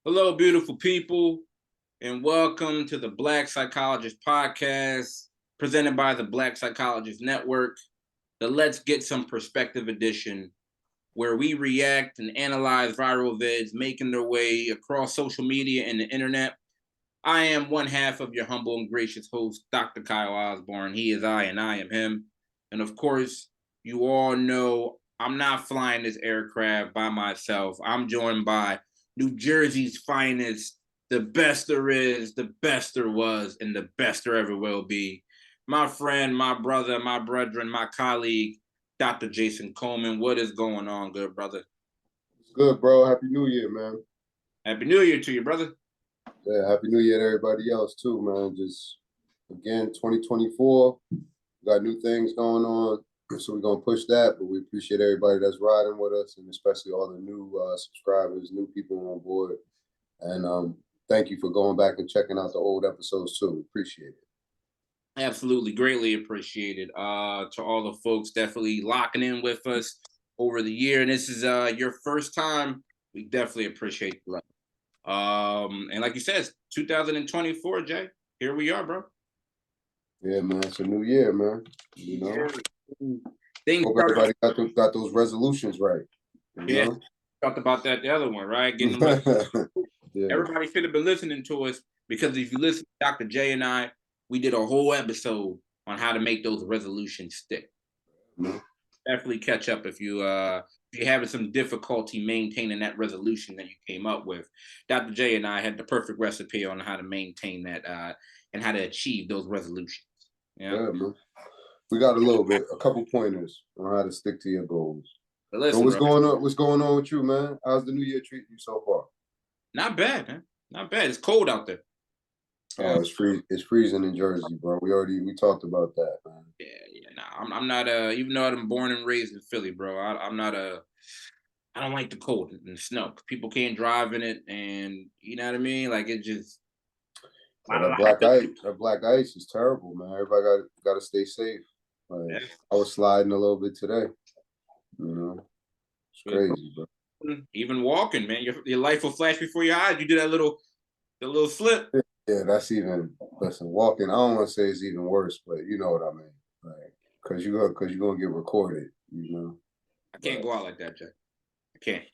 Hello, beautiful people, and welcome to the Black Psychologist Podcast, presented by the Black Psychologist Network, the Let's Get Some Perspective edition, where we react and analyze viral vids making their way across social media and the internet. I am one half of your humble and gracious host, Dr. Kyle Osborne. He is I, and I am him. And of course, you all know I'm not flying this aircraft by myself. I'm joined by New Jersey's finest, the best there is, the best there was, and the best there ever will be. My friend, my brother, my brethren, my colleague, Dr. Jason Coleman. What is going on, good brother? Good, bro. Happy New Year, man. Happy New Year to you, brother. Yeah, Happy New Year to everybody else, too, man. Just, again, 2024, got new things going on, so we're going to push that, but we appreciate everybody that's riding with us, and especially all the new subscribers, new people on board. And thank you for going back and checking out the old episodes, too. Appreciate it. Absolutely, greatly appreciated. To all the folks definitely locking in with us over the year, and this is your first time. We definitely appreciate the love. And like you said, 2024, Jay. Here we are, bro. Yeah, man. It's a new year, man. You know, Things hope everybody got those resolutions right. Yeah, talked about that the other one, right? Getting Yeah. Everybody should have been listening to us, because if you listen to Dr. J and I, we did a whole episode on how to make those resolutions stick. Mm-hmm. Definitely catch up if you're having some difficulty maintaining that resolution that you came up with. Dr. J and I had the perfect recipe on how to maintain that and how to achieve those resolutions. Yeah, man. We got a couple pointers on how to stick to your goals. But listen, so what's going on with you, man? How's the new year treating you so far? Not bad, man. Not bad. It's cold out there. Oh, it's freezing in Jersey, bro. We talked about that, man. Yeah. Nah, I'm not even though I'm born and raised in Philly, bro. I'm not I don't like the cold and the snow. People can't drive in it, and you know what I mean. Like it just. That black ice is terrible, man. Everybody got to stay safe. Like, I was sliding a little bit today. You know, it's crazy, bro. Even walking, man, your life will flash before your eyes. You do the little slip. Yeah, that's even. Listen, walking. I don't want to say it's even worse, but you know what I mean. Like, cause you're gonna get recorded. You know. I can't go out like that, Jay. I can't.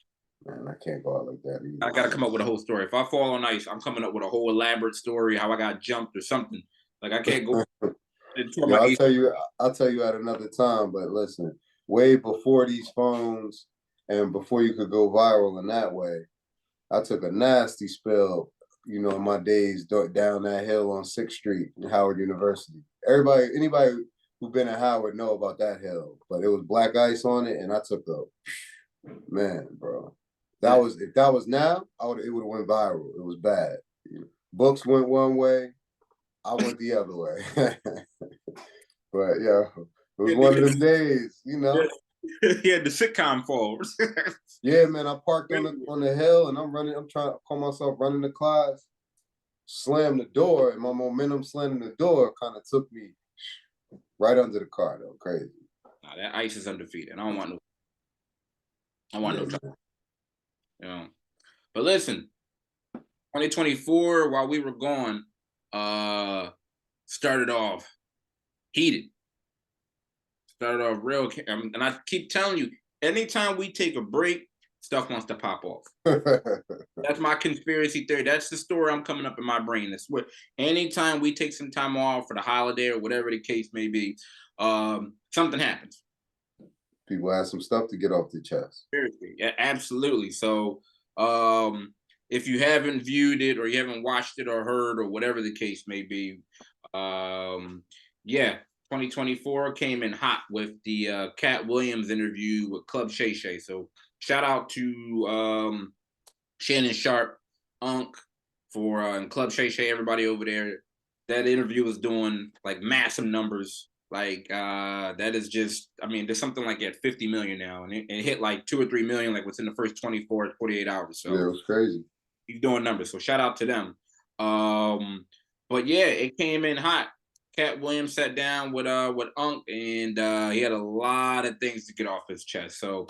Man, I can't go out like that either. I gotta come up with a whole story. If I fall on ice, I'm coming up with a whole elaborate story how I got jumped or something. Like I can't go. Yeah, I'll tell you at another time. But listen, way before these phones and before you could go viral in that way, I took a nasty spill. You know, in my days down that hill on 6th Street in Howard University. Anybody who's been at Howard know about that hill, but it was black ice on it, and I took man, bro. If that was now, it would have went viral. It was bad. Books went one way, I went the other way. But yeah, it was one of them days, you know. He had the sitcom falls. Yeah, man. I parked on the hill, and I'm trying to call myself running to class. Slam the door, and my momentum slamming the door kind of took me right under the car. Though, crazy. Nah, that ice is undefeated. I want no trouble. You know. But listen, 2024, while we were gone, started off heated. Started off real, and I keep telling you, anytime we take a break, stuff wants to pop off. That's my conspiracy theory. That's the story I'm coming up in my brain. That's what anytime we take some time off for the holiday or whatever the case may be, something happens. People have some stuff to get off their chest. Seriously, yeah, absolutely. So, if you haven't viewed it or you haven't watched it or heard or whatever the case may be, yeah, 2024 came in hot with the Katt Williams interview with Club Shay. So shout out to Shannon Sharp, Unc, for and Club Shay, everybody over there. That interview was doing like massive numbers. Like that is just, I mean, there's something like at 50 million now, and it hit like 2 or 3 million like within the first 24, 48 hours. So yeah, it was crazy. He's doing numbers. So shout out to them. But yeah, it came in hot. Katt Williams sat down with Unc, and he had a lot of things to get off his chest. So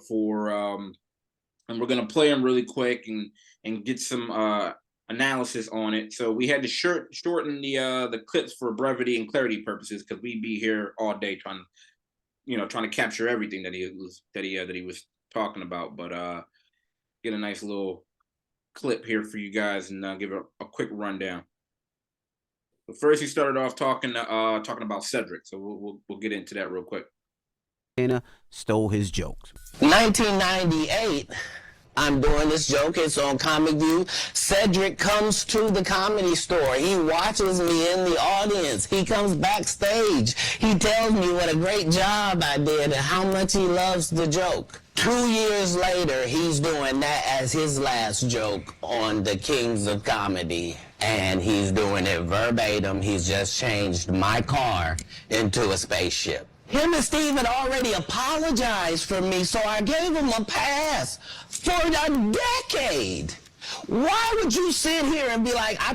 for and we're gonna play them really quick and get some analysis on it. So we had to shorten the clips for brevity and clarity purposes because we'd be here all day trying to capture everything that he was talking about. But get a nice little clip here for you guys and give a quick rundown. But first, he started off talking about Cedric, so we'll get into that real quick. Stole his jokes. 1998, I'm doing this joke. It's on Comic View. Cedric comes to the Comedy Store. He watches me in the audience. He comes backstage. He tells me what a great job I did and how much he loves the joke. 2 years later, he's doing that as his last joke on the Kings of Comedy. And he's doing it verbatim. He's just changed my car into a spaceship. Him and Steve had already apologized for me, so I gave him a pass for a decade. Why would you sit here and be like, I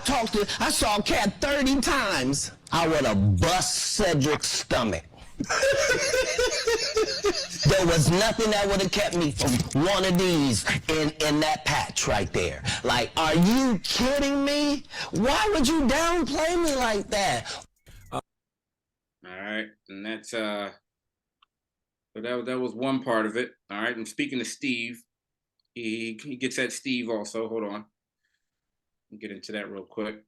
saw Katt 30 times. I would have bust Cedric's stomach. There was nothing that would have kept me from one of these in that patch right there. Like, are you kidding me? Why would you downplay me like that? All right, and that's so that was one part of it. All right, and speaking of Steve, he gets at Steve also. Hold on, we'll get into that real quick.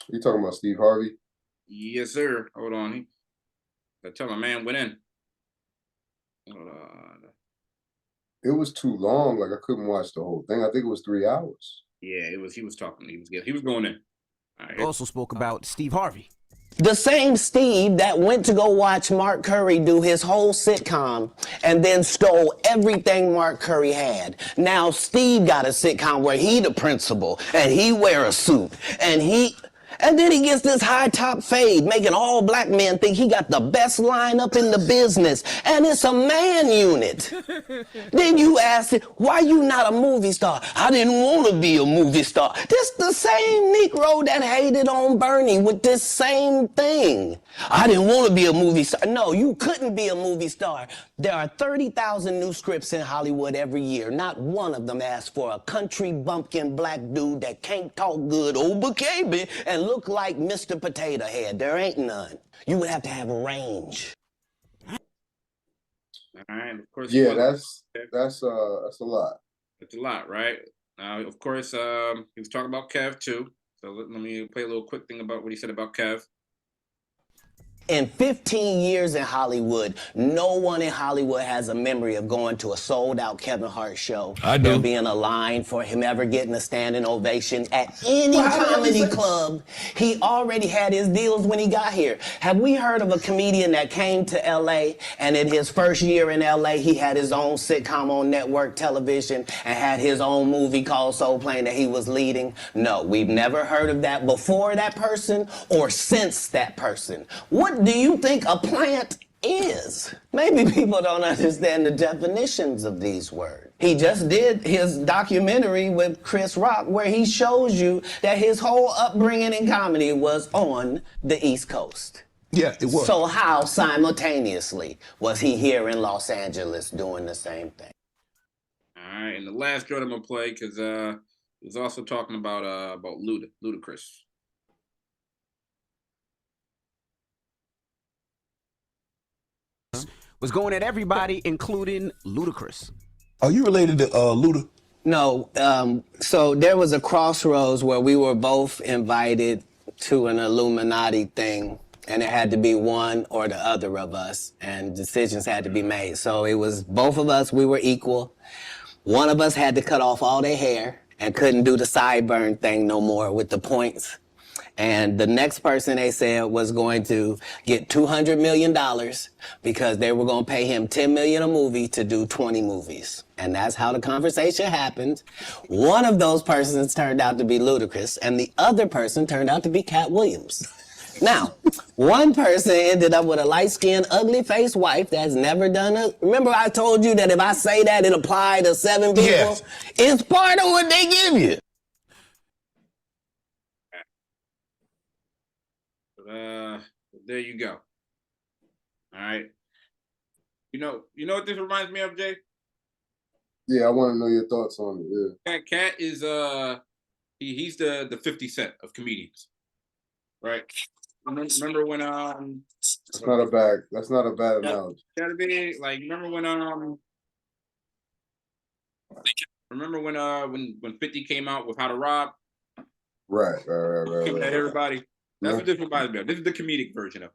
You talking about Steve Harvey? Yes, sir. Hold on. I tell my man went in. Hold on. It was too long. Like I couldn't watch the whole thing. I think it was 3 hours. Yeah, it was. He was talking. He was going in. All right. Also spoke about Steve Harvey. The same Steve that went to go watch Mark Curry do his whole sitcom and then stole everything Mark Curry had. Now Steve got a sitcom where he the principal and he wear a suit and then he gets this high top fade, making all black men think he got the best lineup in the business. And it's a man unit. Then you ask it, why you not a movie star? I didn't want to be a movie star. This the same Negro that hated on Bernie with this same thing. I didn't want to be a movie star. No, you couldn't be a movie star. There are 30,000 new scripts in Hollywood every year. Not one of them asks for a country bumpkin black dude that can't talk good, baby, and look like Mr. Potato Head. There ain't none. You would have to have range. All right, of course. Yeah, that's a lot. It's a lot, right? Of course, he was talking about Kev too. So let me play a little quick thing about what he said about Kev. In 15 years in Hollywood, no one in Hollywood has a memory of going to a sold-out Kevin Hart show. I do. There being a line for him ever getting a standing ovation at any comedy club. He already had his deals when he got here. Have we heard of a comedian that came to L.A. and in his first year in L.A. he had his own sitcom on network television and had his own movie called Soul Plane that he was leading? No, we've never heard of that before that person or since that person. What do you think a plant is? Maybe people don't understand the definitions of these words. He just did his documentary with Chris Rock where he shows you that his whole upbringing in comedy was on the East Coast. Yeah, it was. So how simultaneously was he here in Los Angeles doing the same thing? All right, and the last joint I'm gonna play because he was also talking about Ludacris. Was going at everybody, including Ludacris. Are you related to Luda? No, so there was a crossroads where we were both invited to an Illuminati thing, and it had to be one or the other of us, and decisions had to be made. So it was both of us, we were equal. One of us had to cut off all their hair and couldn't do the sideburn thing no more with the points. And the next person they said was going to get $200 million because they were going to pay him $10 million a movie to do 20 movies. And that's how the conversation happened. One of those persons turned out to be Ludacris, and the other person turned out to be Katt Williams. Now, one person ended up with a light-skinned, ugly-faced wife that's never done a... Remember I told you that if I say that, it applied to 7 people? Yes. It's part of what they give you. There you go. All right. You know what this reminds me of, Jay? Yeah, I want to know your thoughts on it. Yeah. Katt is he's the 50 Cent of comedians, right? Remember when That's not a bad analogy. gotta be like remember when 50 came out with How to Rob? Right. Coming at everybody. That's Yeah. what this reminds me of. This is the comedic version of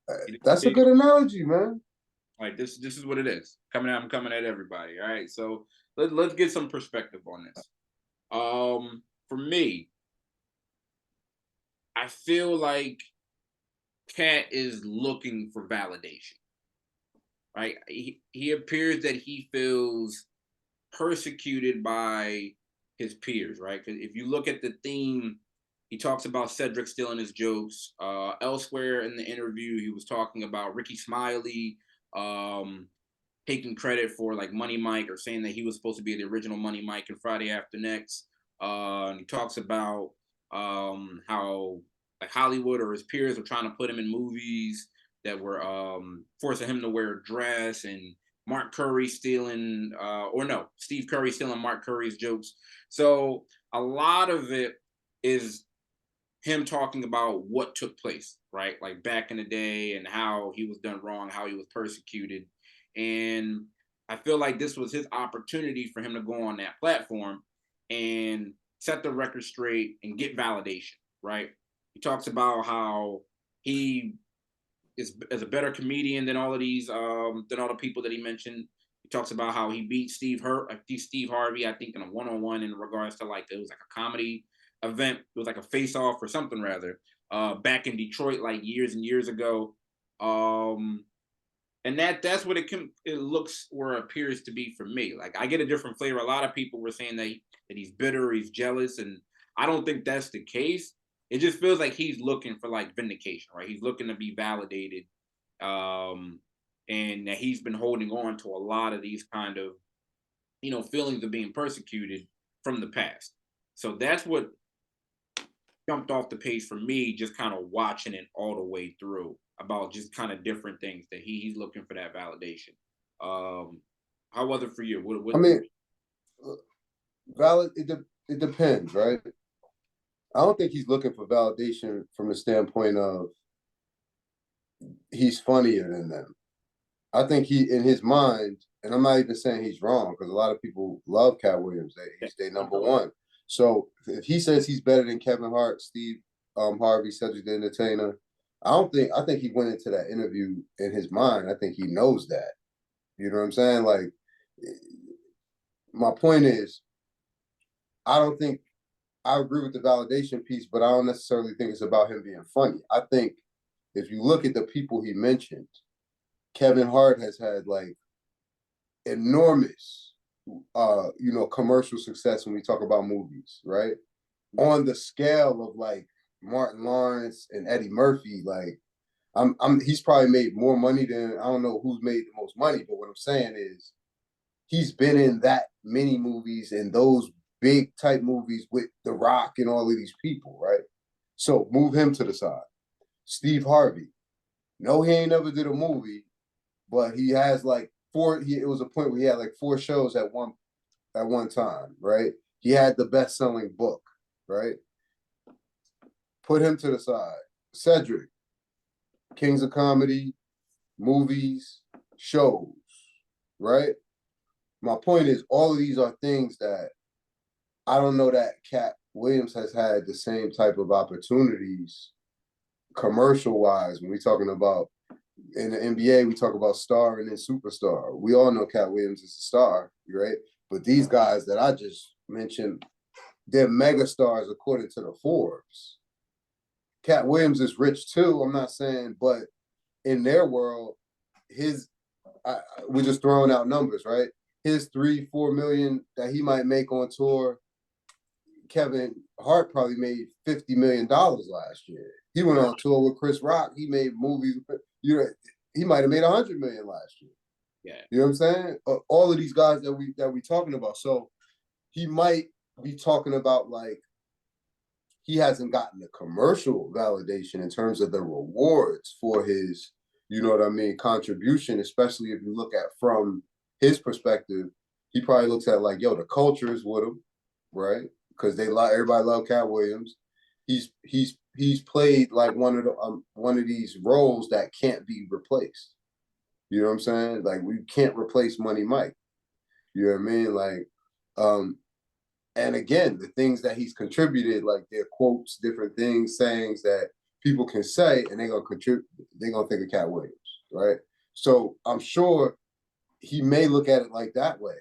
it. That's a good analogy, man. Like this is what it is. I'm coming at everybody. All right. So let's get some perspective on this. For me, I feel like Katt is looking for validation. Right? He appears that he feels persecuted by his peers, right? Because if you look at the theme, he talks about Cedric stealing his jokes. Elsewhere in the interview, he was talking about Ricky Smiley taking credit for like Money Mike, or saying that he was supposed to be the original Money Mike in Friday After Next. And he talks about how like Hollywood or his peers were trying to put him in movies that were forcing him to wear a dress, and Steve Curry stealing Mark Curry's jokes. So a lot of it is him talking about what took place, right? Like back in the day, and how he was done wrong, how he was persecuted. And I feel like this was his opportunity for him to go on that platform and set the record straight and get validation, right? He talks about how he is a better comedian than all of these, than all the people that he mentioned. He talks about how he beat Steve Harvey, I think, in a one-on-one in regards to like, it was like a comedy event. It was like a face-off or something rather, back in Detroit, like years and years ago. And that's what it looks or appears to be for me. Like, I get a different flavor. A lot of people were saying that he's bitter, he's jealous, and I don't think that's the case. It just feels like he's looking for like vindication, right? He's looking to be validated, and that he's been holding on to a lot of these kind of, feelings of being persecuted from the past. So that's what jumped off the page for me, just kind of watching it all the way through, about just kind of different things that he's looking for that validation. How was it for you? It depends, right? I don't think he's looking for validation from the standpoint of he's funnier than them. I think in his mind, and I'm not even saying he's wrong, because a lot of people love Katt Williams. He's their number one. So if he says he's better than Kevin Hart, Steve Harvey, Cedric the Entertainer, I think he went into that interview in his mind. I think he knows that. You know what I'm saying? Like, my point is, I agree with the validation piece, but I don't necessarily think it's about him being funny. I think if you look at the people he mentioned, Kevin Hart has had like enormous, commercial success when we talk about movies, right? On the scale of like Martin Lawrence and Eddie Murphy, like he's probably made more money than, I don't know who's made the most money, but what I'm saying is he's been in that many movies and those big type movies with The Rock and all of these people, right? So move him to the side. Steve Harvey. No, he ain't never did a movie, but he has like it was a point where he had like 4 shows at one time, right? He had the best-selling book, right? Put him to the side. Cedric, Kings of Comedy, movies, shows, right? My point is, all of these are things that I don't know that Katt Williams has had the same type of opportunities commercial-wise. When we're talking about, in the NBA, we talk about star and then superstar. We all know Katt Williams is a star, right? But these guys that I just mentioned, they're mega stars according to the Forbes. Katt Williams is rich too, I'm not saying, but in their world, we're just throwing out numbers, right? His 3-4 million that he might make on tour, Kevin Hart probably made $50 million last year. He went on tour with Chris Rock. He made movies. He might have made $100 million last year. Yeah, you know what I'm saying? All of these guys that we talking about. So he might be talking about like he hasn't gotten the commercial validation in terms of the rewards for his, contribution. Especially if you look at from his perspective, he probably looks at like, yo, the culture is with him, right? Because everybody love Katt Williams. He's played like one of these roles that can't be replaced. You know what I'm saying? Like, we can't replace Money Mike. You know what I mean? Like, and again, the things that he's contributed, like their quotes, different things, sayings that people can say, and they're gonna think of Katt Williams, right? So I'm sure he may look at it like that way,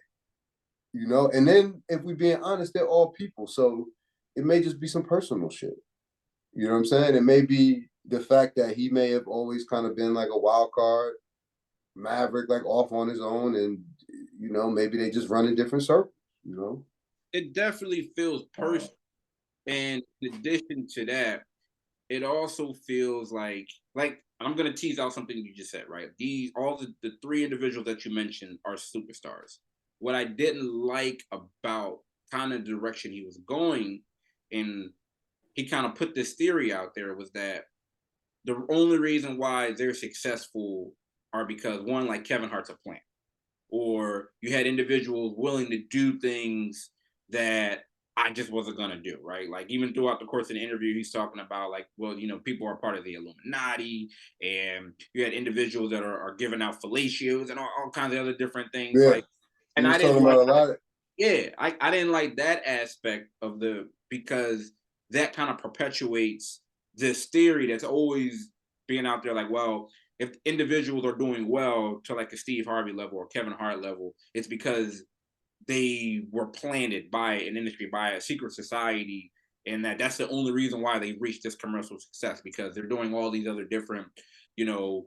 you know. And then, if we're being honest, they're all people, so it may just be some personal shit. You know what I'm saying? It may be the fact that he may have always kind of been like a wild card, maverick, like off on his own, and you know, maybe they just run in different circles. You know, it definitely feels personal, and in addition to that, it also feels like I'm gonna tease out something you just said, right? All the three individuals that you mentioned are superstars. What I didn't like about kind of the direction he was going, and he kind of put this theory out there, was that the only reason why they're successful are because, one, like Kevin Hart's a plant, or you had individuals willing to do things that I just wasn't gonna do, right? Like, even throughout the course of the interview, he's talking about like, well, you know, people are part of the Illuminati, and you had individuals that are giving out fellatios and all kinds of other different things. yeah. Like, and I didn't about a lot of, yeah, I didn't like that aspect of because that kind of perpetuates this theory that's always being out there, like, well, if individuals are doing well to like a Steve Harvey level or Kevin Hart level, it's because they were planted by an industry, by a secret society, and that's the only reason why they reached this commercial success, because they're doing all these other different, you know,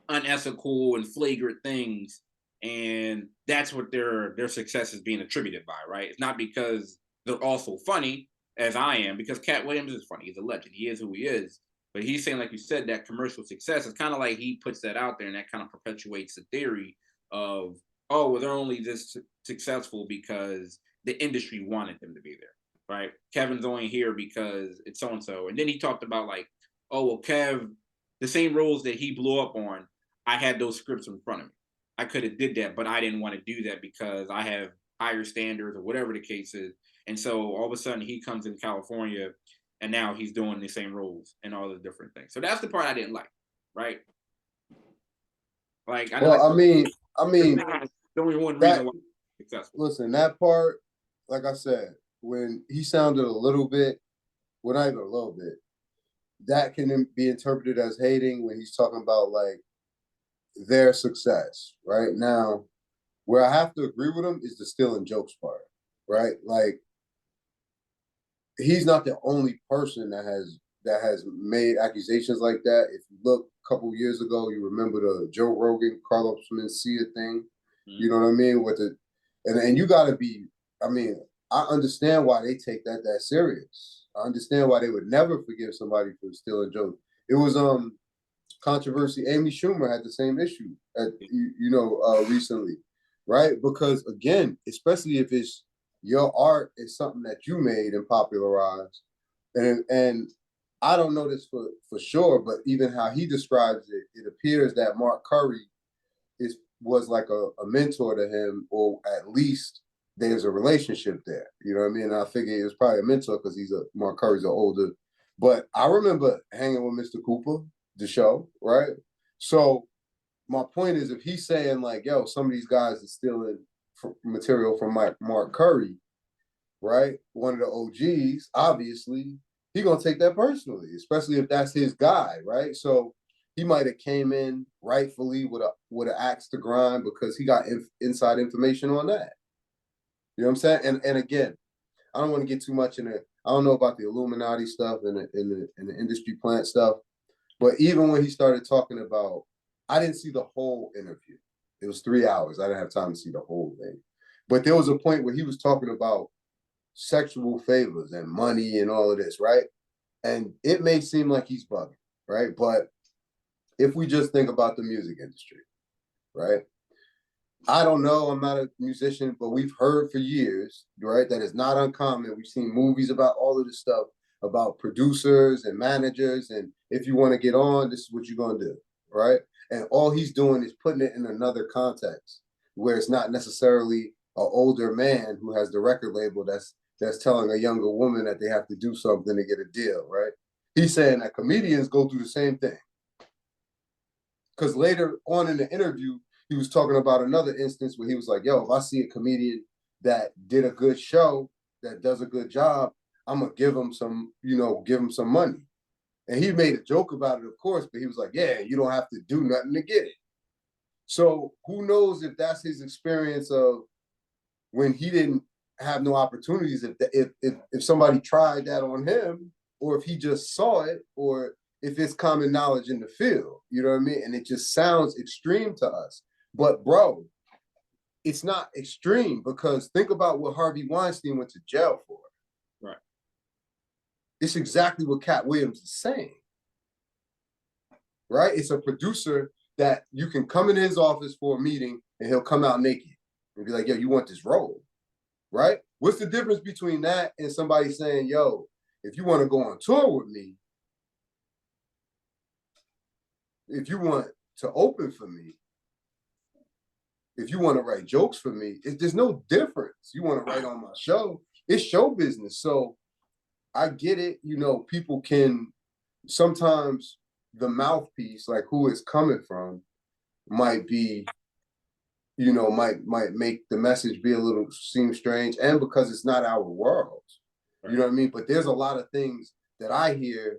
unethical and flagrant things, and that's what their success is being attributed by, right? It's not because they're also funny, as I am, because Katt Williams is funny. He's a legend. He is who he is. But he's saying, like you said, that commercial success is kind of like he puts that out there, and that kind of perpetuates the theory of, oh, well, they're only this successful because the industry wanted them to be there, right? Kevin's only here because it's so-and-so. And then he talked about like, oh, well, Kev, the same roles that he blew up on, I had those scripts in front of me. I could have did that, but I didn't want to do that because I have higher standards or whatever the case is. And so all of a sudden he comes in California, and now he's doing the same roles and all the different things. So that's the part I didn't like, right? Like, I mean, the only one reason why he's successful. Listen, that part, like I said, when he sounded a little bit, well, not even a little bit, that can be interpreted as hating when he's talking about like their success, right? Now, where I have to agree with him is the stealing jokes part, right? Like, he's not the only person that has made accusations like that. If you look a couple years ago, you remember the Joe Rogan, Carlos Mencia thing. Mm-hmm. You know what I mean? And you got to be. I mean, I understand why they take that serious. I understand why they would never forgive somebody for stealing jokes. It was controversy. Amy Schumer had the same issue recently, right? Because again, especially if it's your art is something that you made and popularized. And I don't know this for sure, but even how he describes it, it appears that Mark Curry was like a mentor to him, or at least there's a relationship there. You know what I mean? And I figure it was probably a mentor because Mark Curry's an older. But I remember hanging with Mr. Cooper, the show, right? So my point is, if he's saying like, yo, some of these guys are stealing material from Mark Curry, right? One of the OGs, obviously, he gonna take that personally, especially if that's his guy, right? So he might have came in rightfully with an axe to grind because he got inside information on that. You know what I'm saying? And again, I don't want to get too much in it. I don't know about the Illuminati stuff and the industry plant stuff, but even when he started talking about, I didn't see the whole interview. It was 3 hours. I didn't have time to see the whole thing. But there was a point where he was talking about sexual favors and money and all of this, right? And it may seem like he's bugging, right? But if we just think about the music industry, right? I don't know, I'm not a musician, but we've heard for years, right, that it's not uncommon. We've seen movies about all of this stuff, about producers and managers, and if you want to get on, this is what you're going to do, right? And all he's doing is putting it in another context. where it's not necessarily an older man who has the record label that's telling a younger woman that they have to do something to get a deal, right? He's saying that comedians go through the same thing. Because later on in the interview, he was talking about another instance where he was like, yo, if I see a comedian that did a good show, that does a good job, I'm going to give him some money. And he made a joke about it, of course, but he was like, yeah, you don't have to do nothing to get it. So who knows if that's his experience of when he didn't have no opportunities, if somebody tried that on him, or if he just saw it, or if it's common knowledge in the field, you know what I mean? And it just sounds extreme to us. But bro, it's not extreme, because think about what Harvey Weinstein went to jail for. Right. It's exactly what Katt Williams is saying. Right? It's a producer that you can come in his office for a meeting and he'll come out naked and be like, yo, you want this role? Right? What's the difference between that and somebody saying, yo, if you want to go on tour with me, if you want to open for me, if you want to write jokes for me, there's no difference. You want to write on my show, it's show business. So I get it. You know, people can sometimes, the mouthpiece, like who it's coming from, might be, you know, might make the message be a little seem strange, and because it's not our world, you know what I mean? But there's a lot of things that I hear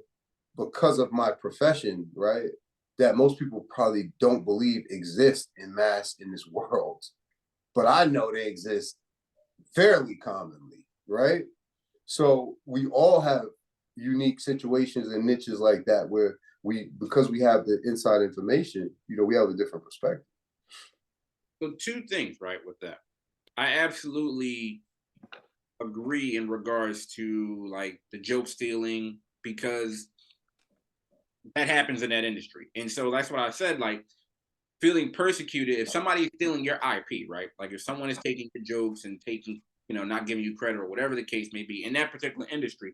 because of my profession, right, that most people probably don't believe exist in mass in this world, but I know they exist fairly commonly, right? So we all have unique situations and niches like that where because we have the inside information, you know, we have a different perspective. So two things, right, with that. I absolutely agree in regards to like the joke stealing, because that happens in that industry. And so that's what I said, like feeling persecuted, if somebody's stealing your IP, right? Like if someone is taking your jokes and taking, you know, not giving you credit or whatever the case may be in that particular industry,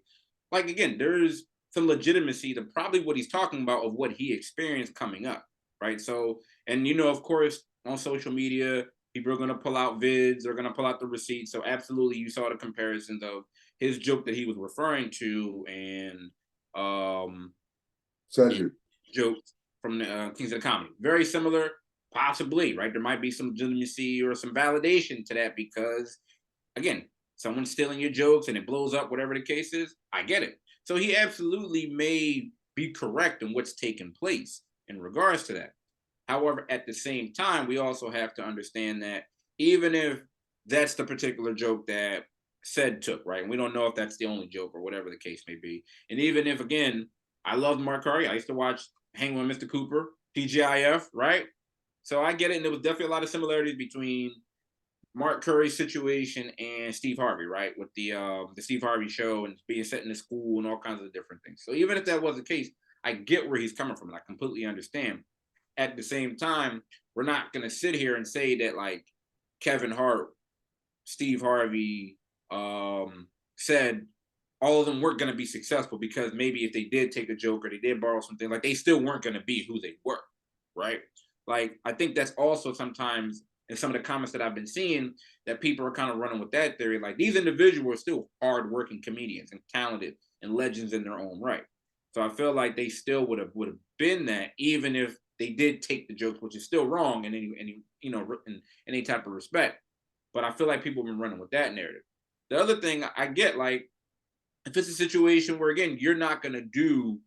like again, there's some legitimacy to probably what he's talking about of what he experienced coming up, right? So, and you know, of course, on social media, people are going to pull out vids, they're going to pull out the receipts. So absolutely, you saw the comparisons of his joke that he was referring to and jokes from the Kings of the Comedy. Very similar, possibly, right? There might be some legitimacy or some validation to that because, again, someone's stealing your jokes and it blows up, whatever the case is. I get it. So he absolutely may be correct in what's taking place in regards to that. However, at the same time, we also have to understand that even if that's the particular joke that said took, right? And we don't know if that's the only joke or whatever the case may be. And even if, again, I love Mark Curry. I used to watch Hang with Mr. Cooper, TGIF, right? So I get it. And there was definitely a lot of similarities between Mark Curry's situation and Steve Harvey, right? With the Steve Harvey show and being set in the school and all kinds of different things. So even if that was the case, I get where he's coming from and I completely understand. At the same time, we're not going to sit here and say that like Kevin Hart, Steve Harvey said all of them weren't going to be successful because maybe if they did take a joke or they did borrow something, like they still weren't going to be who they were, right? Like, I think that's also sometimes in some of the comments that I've been seeing that people are kind of running with that theory. Like these individuals are still hardworking comedians and talented and legends in their own right. So I feel like they still would have been that even if they did take the jokes, which is still wrong in any you know, in any type of respect. But I feel like people have been running with that narrative. The other thing I get, like, if it's a situation where, again, you're not going to do,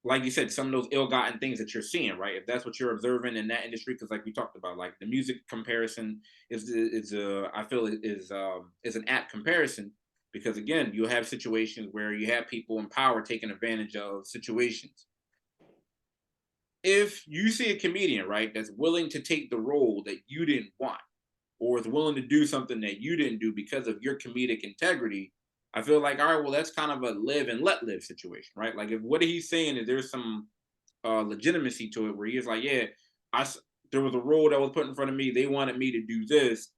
like you said, some of those ill-gotten things that you're seeing, right? If that's what you're observing in that industry, because like we talked about, like the music comparison is an apt comparison, because again, you have situations where you have people in power taking advantage of situations. If you see a comedian, right, that's willing to take the role that you didn't want, or is willing to do something that you didn't do because of your comedic integrity, I feel like, all right, well, that's kind of a live and let live situation, right? Like if what he's saying is there's some legitimacy to it where he's like, yeah, there was a role that was put in front of me. They wanted me to do this,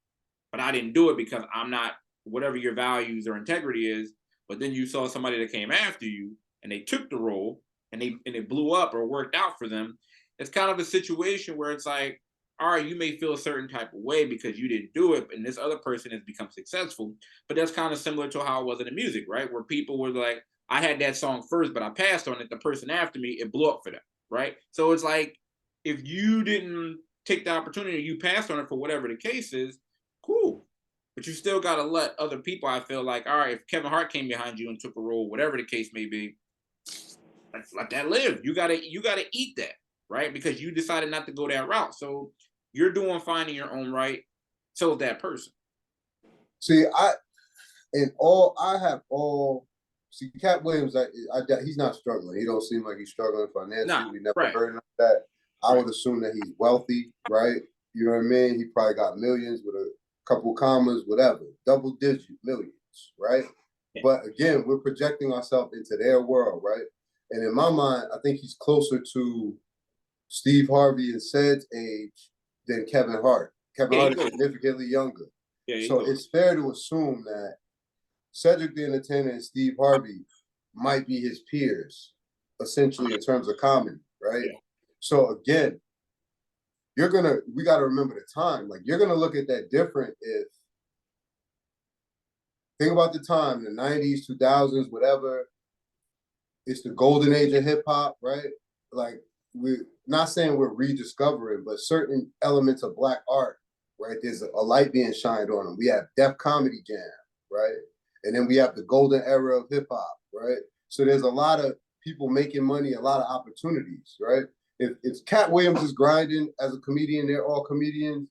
but I didn't do it because I'm not whatever your values or integrity is. But then you saw somebody that came after you and they took the role and it blew up or worked out for them. It's kind of a situation where it's like, all right, you may feel a certain type of way because you didn't do it, and this other person has become successful. But that's kind of similar to how it was in the music, right? Where people were like, I had that song first, but I passed on it. The person after me, it blew up for them, right? So it's like, if you didn't take the opportunity, you passed on it for whatever the case is, cool. But you still got to let other people, I feel like, all right, if Kevin Hart came behind you and took a role, whatever the case may be, let's let that live. You gotta eat that, right? Because you decided not to go that route. So you're doing fine in your own right. So is that person. See, Katt Williams, he's not struggling. He don't seem like he's struggling financially. Nah, we never right. heard of that. I would assume that he's wealthy, right? You know what I mean? He probably got millions with a couple commas, whatever, double-digit millions, right? Yeah. But again, we're projecting ourselves into their world, right? And in my mind, I think he's closer to Steve Harvey and Ced's age than Kevin Hart. Kevin Hart is significantly younger. Yeah, so it's fair to assume that Cedric the Entertainer and Steve Harvey might be his peers, essentially, in terms of comedy, right? Yeah. So again, we got to remember the time. Like, you're going to look at that different if, think about the time, the 90s, 2000s, whatever. It's the golden age of hip hop, right? Like, we're not saying we're rediscovering, but certain elements of Black art, right? There's a light being shined on them. We have Def Comedy Jam, right? And then we have the golden era of hip hop, right? So there's a lot of people making money, a lot of opportunities, right? If Katt Williams is grinding as a comedian, they're all comedians,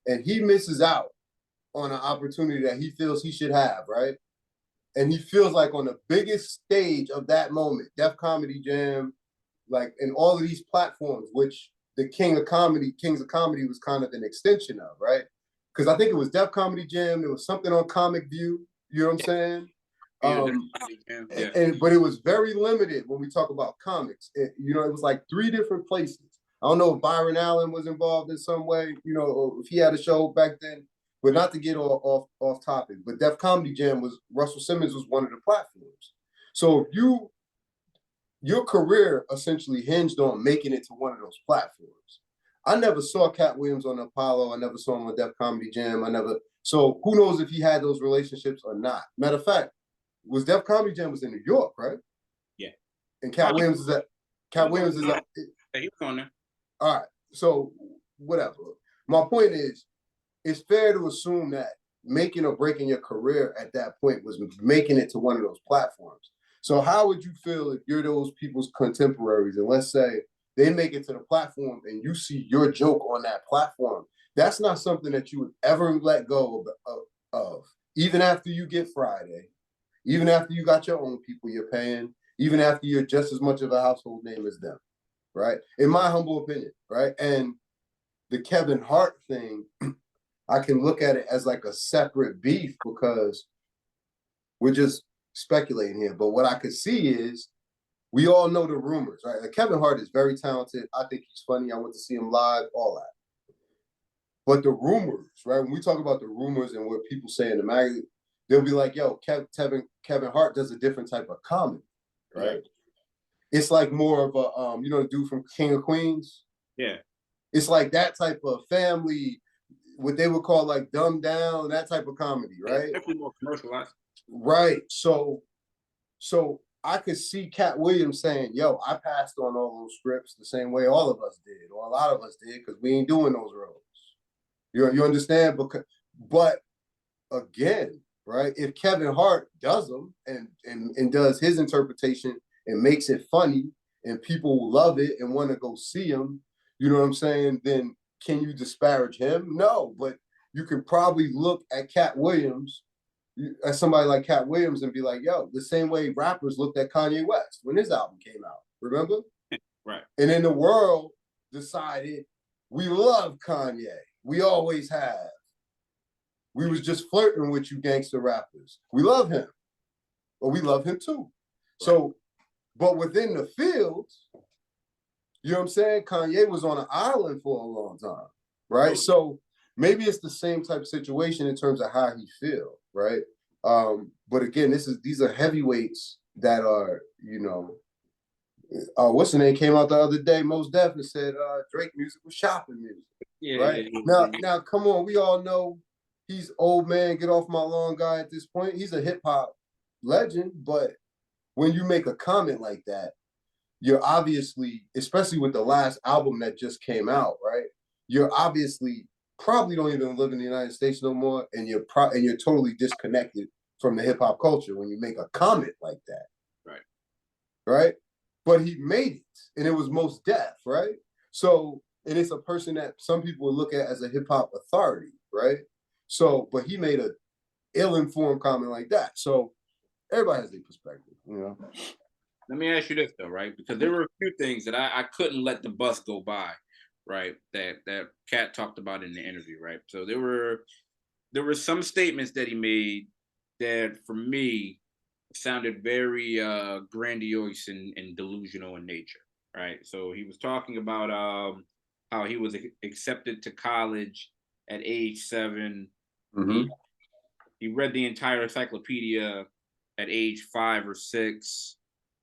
and he misses out on an opportunity that he feels he should have, right? And he feels like on the biggest stage of that moment, Def Comedy Jam, like, and all of these platforms, which the Kings of Comedy was kind of an extension of, right? Because I think it was Def Comedy Jam, there was something on Comic View, you know what I'm saying? But it was very limited when we talk about comics. It was like 3 different places. I don't know if Byron Allen was involved in some way, or if he had a show back then, but not to get off topic. But Def Comedy Jam Russell Simmons was one of the platforms. So your career essentially hinged on making it to one of those platforms. I never saw Katt Williams on Apollo. I never saw him on Def Comedy Jam. So who knows if he had those relationships or not. Matter of fact, Def Comedy Jam was in New York, right? Yeah. And Katt Williams is at. Yeah, he was on there. All right. So whatever. My point is, it's fair to assume that making or breaking your career at that point was making it to one of those platforms. So how would you feel if you're those people's contemporaries, and let's say they make it to the platform and you see your joke on that platform? That's not something that you would ever let go of, even after you get Friday, even after you got your own people you're paying, even after you're just as much of a household name as them, right? In my humble opinion, right? And the Kevin Hart thing, I can look at it as like a separate beef because we're just speculating here. But what I could see is we all know the rumors, right? Like, Kevin Hart is very talented. I think he's funny. I went to see him live, all that. But the rumors, right? When we talk about the rumors and what people say in the magazine, they'll be like, yo, Kevin Hart does a different type of comedy, right? Yeah. It's like more of a, the dude from King of Queens? Yeah. It's like that type of family, what they would call like dumbed down, that type of comedy, right? It's definitely more commercialized. Right. So I could see Katt Williams saying, yo, I passed on all those scripts the same way all of us did, or a lot of us did, because we ain't doing those roles. You understand? But again, right, if Kevin Hart does them and does his interpretation and makes it funny and people love it and want to go see him, you know what I'm saying, then can you disparage him? No, but you can probably look at Katt Williams, at somebody like Katt Williams, and be like, yo, the same way rappers looked at Kanye West when his album came out, remember? Right. And then the world decided, we love Kanye. We always have. We was just flirting with you gangster rappers. We love him. But we love him too. Right. So, but within the fields, you know what I'm saying? Kanye was on an island for a long time, right? So maybe it's the same type of situation in terms of how he feel, right? But again, these are heavyweights that are, What's the name came out the other day? Most definitely said Drake music was shopping music. Yeah. Right? Now, come on. We all know he's old man, get off my lawn guy at this point. He's a hip hop legend, but when you make a comment like that, you're obviously, especially with the last album that just came out, right? You're obviously probably don't even live in the United States no more, and you're totally disconnected from the hip hop culture when you make a comment like that. Right. Right? But he made it, and it was Most Def, right? So, and it's a person that some people would look at as a hip hop authority, right? So, but he made a ill-informed comment like that. So everybody has their perspective, you know. Let me ask you this though, right? Because there were a few things that I couldn't let the bus go by, right? That Katt talked about in the interview, right? So there were some statements that he made that for me sounded very grandiose and delusional in nature, right? So he was talking about how he was accepted to college at age 7. Mm-hmm. He read the entire encyclopedia at age 5 or 6.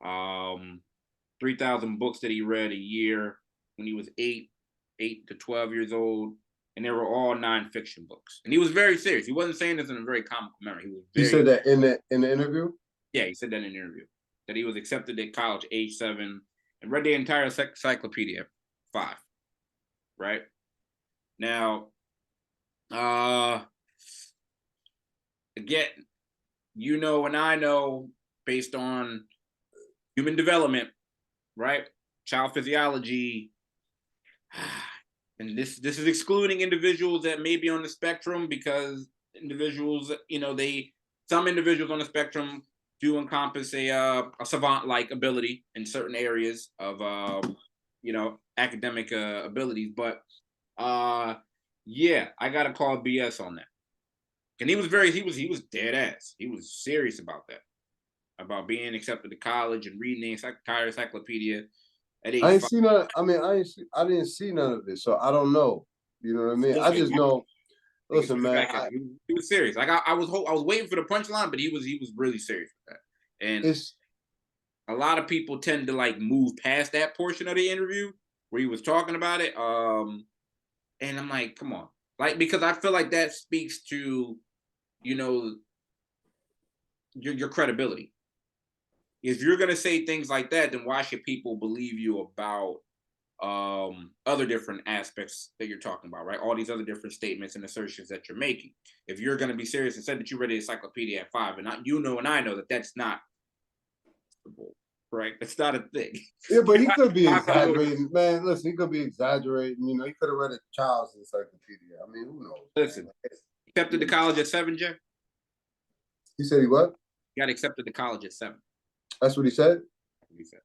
3,000 books that he read a year when he was 8 to 12 years old, and they were all nonfiction books. And he was very serious. He wasn't saying this in a very comical manner. He said that in the interview? Yeah, he said that in an interview, that he was accepted at college age 7 and read the entire encyclopedia at 5. Right? Now, again, you know and I know, based on human development, right? Child physiology, and this is excluding individuals that may be on the spectrum, because individuals, you know, some individuals on the spectrum do encompass a savant-like ability in certain areas of you know, academic abilities, but yeah, I gotta call BS on that. And he was dead ass. He was serious about that, about being accepted to college and reading the entire encyclopedia at age 5. I didn't see none of this, so I don't know. You know what I mean? I just know. Listen, man, he was serious. Like I was waiting for the punchline, but he was really serious with that. And a lot of people tend to like move past that portion of the interview where he was talking about it. And I'm like, come on, like, because I feel like that speaks to, you know, your credibility. If you're gonna say things like that, then why should people believe you about other different aspects that you're talking about, right? All these other different statements and assertions that you're making. If you're gonna be serious and said that you read the encyclopedia at 5, and you know and I know that that's not, right? That's not a thing. Yeah, but he could be exaggerating, man. Listen, he could be exaggerating. You know, he could have read a child's encyclopedia. I mean, who knows? Listen, accepted to college at 7, Jay? He said he what? He got accepted to college at 7. That's what he said? That's what he said.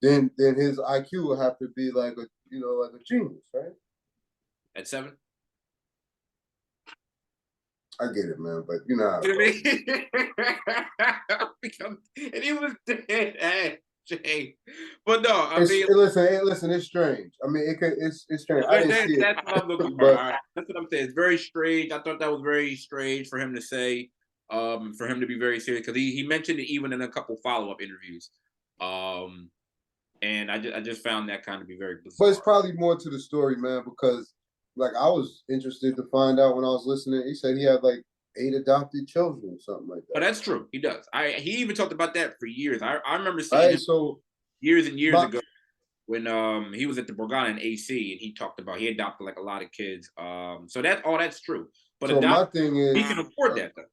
Then his IQ will have to be like a, you know, like a genius, right? At 7? I get it, man, but you know how and he was dead ass, Jay. But no, I mean, listen, it's strange. I mean, it's strange. I didn't see it. That's what I'm looking for. All right. That's what I'm saying. It's very strange. I thought that was very strange for him to say, for him to be very serious, because he mentioned it even in a couple follow-up interviews. And I just found that kind of be very bizarre. But it's probably more to the story, man, because like I was interested to find out when I was listening. He said he had like 8 adopted children or something like that. But that's true. He does. He even talked about that for years. I remember seeing him years and years ago when he was at the Borgata in AC, and he talked about he adopted like a lot of kids. So that's true. But so my thing is, he can afford that though.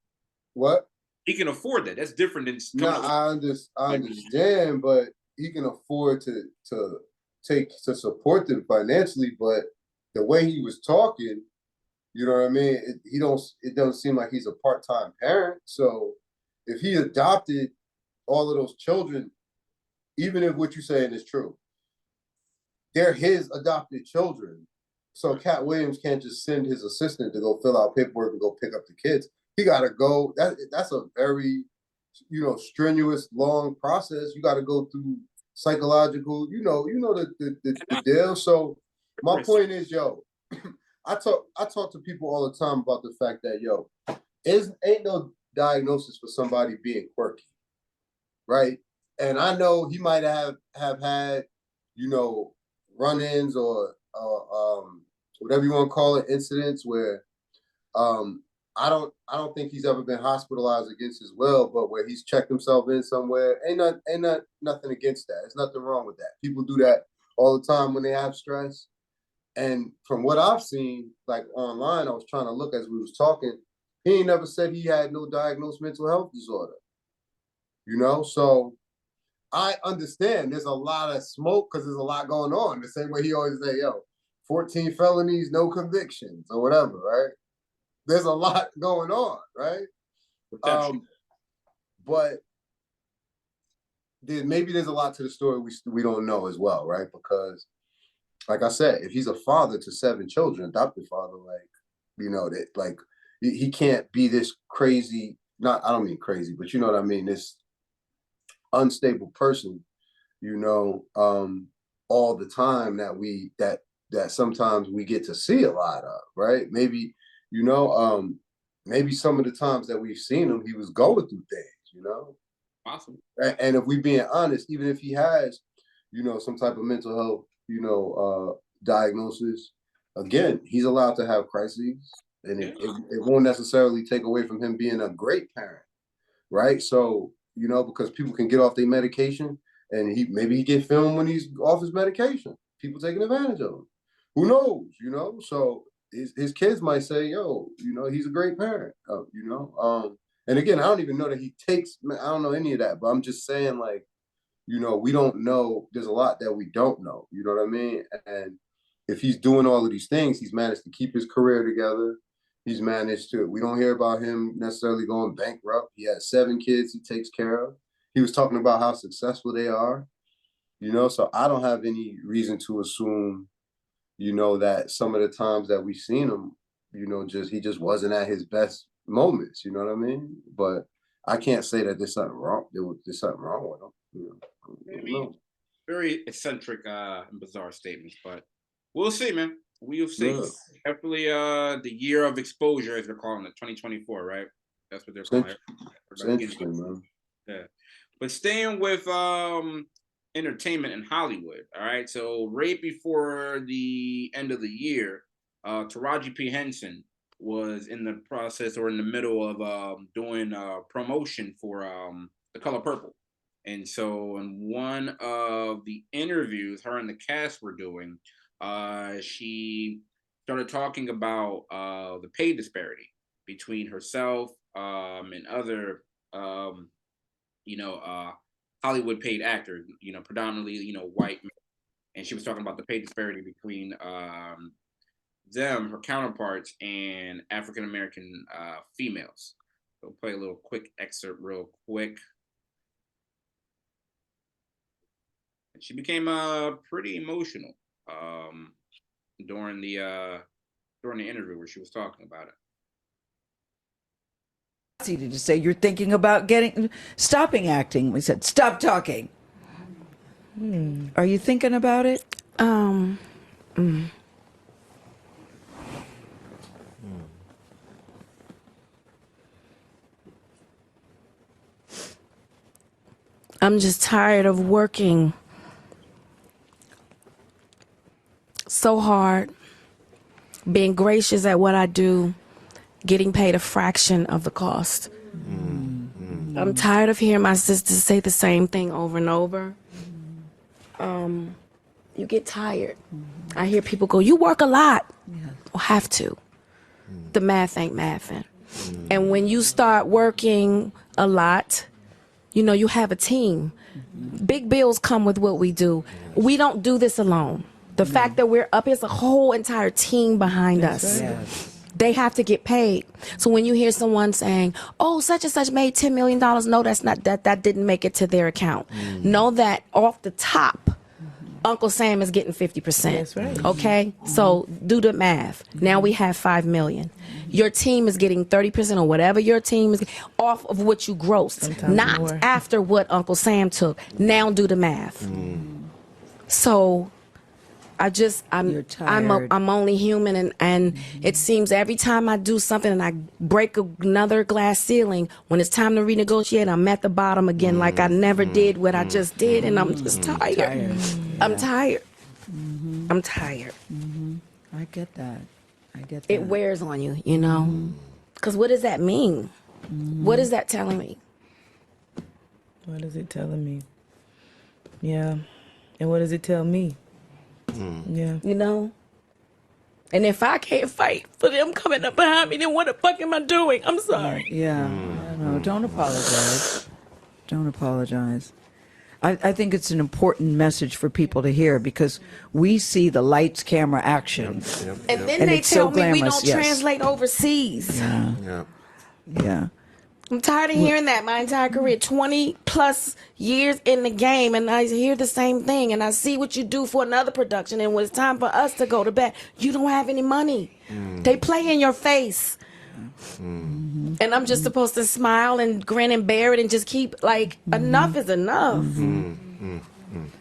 What? He can afford that. That's different than. No, I understand, but he can afford to support them financially, but the way he was talking, you know what I mean? It doesn't seem like he's a part-time parent. So if he adopted all of those children, even if what you're saying is true, they're his adopted children. So Katt Williams can't just send his assistant to go fill out paperwork and go pick up the kids. He got to go. That's a very, you know, strenuous, long process. You got to go through psychological, you know the deal. So my point is, yo, I talk to people all the time about the fact that, yo, ain't no diagnosis for somebody being quirky, right? and I know he might have had, run-ins or whatever you want to call it, incidents where I don't think he's ever been hospitalized against his will, but where he's checked himself in somewhere, ain't nothing against that. There's nothing wrong with that. People do that all the time when they have stress. And from what I've seen, like online, I was trying to look as we was talking, he ain't never said he had no diagnosed mental health disorder. So I understand there's a lot of smoke because there's a lot going on. The same way he always say, 14 felonies, no convictions or whatever, right? There's a lot going on, right? But maybe there's a lot to the story we don't know as well, right? Because, like I said, if he's a father to 7 children, adopted father, he can't be this crazy. I don't mean crazy, but you know what I mean. This unstable person, all the time that sometimes we get to see a lot of, right? Maybe. Maybe some of the times that we've seen him, he was going through things, Awesome. And if we being honest, even if he has, some type of mental health, diagnosis, again, he's allowed to have crises, and it won't necessarily take away from him being a great parent, right? So, because people can get off their medication, and maybe he get filmed when he's off his medication. People taking advantage of him. Who knows? So. His kids might say, he's a great parent, and again, I don't even know that he takes, I don't know any of that, but I'm just saying, we don't know, there's a lot that we don't know, you know what I mean? And if he's doing all of these things, he's managed to keep his career together. He's managed to, we don't hear about him necessarily going bankrupt. He has 7 kids he takes care of. He was talking about how successful they are, so I don't have any reason to assume that some of the times that we've seen him, he just wasn't at his best moments, you know what I mean? But I can't say that there's something wrong. There's something wrong with him. Very eccentric and bizarre statements, but we'll see, man. We'll see. Yeah. Definitely the year of exposure, as they're calling it, 2024, right? That's what they're calling it. It's interesting, man. Yeah. But staying with entertainment in Hollywood. All right. So right before the end of the year, Taraji P. Henson was in the process or in the middle of doing promotion for The Color Purple. And so in one of the interviews her and the cast were doing, she started talking about the pay disparity between herself and other, Hollywood paid actors, predominantly, white men. And she was talking about the pay disparity between them, her counterparts, and African-American females. So I'll play a little quick excerpt real quick. And she became pretty emotional during the interview where she was talking about it. Easy to say you're thinking about stopping acting. We said stop talking. Are you thinking about it? I'm just tired of working so hard, being gracious at what I do, getting paid a fraction of the cost. I'm tired of hearing my sisters say the same thing over and over. You get tired. I hear people go, you work a lot. Well, have to. The math ain't mathing. And when you start working a lot, you have a team. Big bills come with what we do. We don't do this alone. The fact that we're up, there's a whole entire team behind us. Right. They have to get paid. So when you hear someone saying, oh, such and such made $10 million, no, that's not, that didn't make it to their account. Know that off the top, Uncle Sam is getting 50%. That's right. Okay? So do the math. Now we have $5 million. Your team is getting 30% or whatever your team is off of what you grossed. Sometimes not more. After what Uncle Sam took. Now do the math. So You're tired. I'm only human, and it seems every time I do something and I break another glass ceiling, when it's time to renegotiate, I'm at the bottom again, like I never did what I just did, and I'm just tired. I'm tired. I'm tired. I get that. It wears on you, you know? Because what does that mean? What is that telling me? What is it telling me? Yeah. And what does it tell me? Yeah. You know? And if I can't fight for them coming up behind me, then what the fuck am I doing? I'm sorry. Yeah. I know. Don't apologize. Don't apologize. I think it's an important message for people to hear because we see the lights, camera, action. And then And they it's so tell me we glamorous, don't yes. translate overseas. Yeah. I'm tired of hearing that my entire career, 20 plus years in the game, and I hear the same thing, and I see what you do for another production, and when it's time for us to go to bed, you don't have any money. They play in your face. And I'm just supposed to smile and grin and bear it and just keep, like, enough is enough.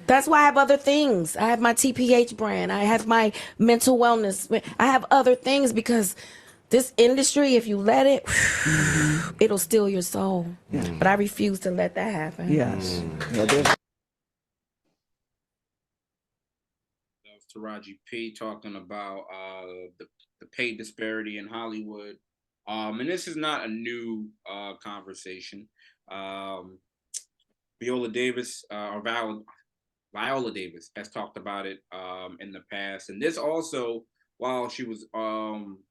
That's why I have other things. I have my TPH brand. I have my mental wellness. I have other things because this industry, if you let it, it'll steal your soul. But I refuse to let that happen. Yes. That was Taraji P talking about the pay disparity in Hollywood. And this is not a new conversation. Viola Davis or Viola Davis has talked about it in the past. And this also, while she was